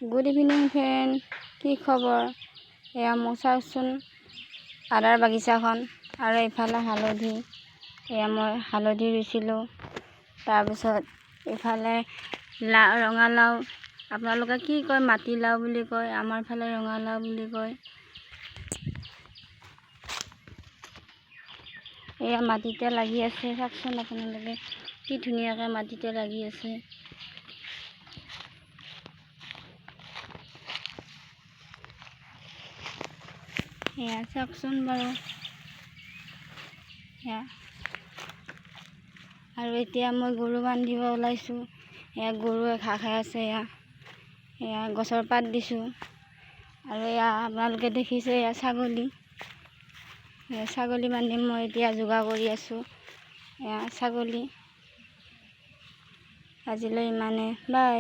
Good evening friend, কি খবৰ? এয়া মোৰ চাওকচোন আদাৰ বাগিচাখন আৰু এইফালে হালধি। এয়া মই হালধি ৰুইছিলোঁ। তাৰপিছত এইফালে ৰঙালাও, আপোনালোকে কি কয়? মাটিলাও বুলি কয়, আমাৰ ফালে ৰঙালাও বুলি কয়। এয়া মাটিতে লাগি আছে, চাওকচোন আপোনালোকে কি ধুনীয়াকৈ মাটিতে লাগি আছে। এয়া চাওকচোন বাৰু। এয়া আৰু এতিয়া মই গৰু বান্ধিব ওলাইছোঁ। এয়া গৰুৱে ঘাঁহ খাই আছে। এয়া গছৰ পাত দিছোঁ। আৰু এয়া আপোনালোকে দেখিছে, এয়া ছাগলী। ছাগলী বান্ধিম মই এতিয়া যোগাৰ কৰি আছোঁ। এয়া ছাগলী। আজিলৈ ইমানে, বাই।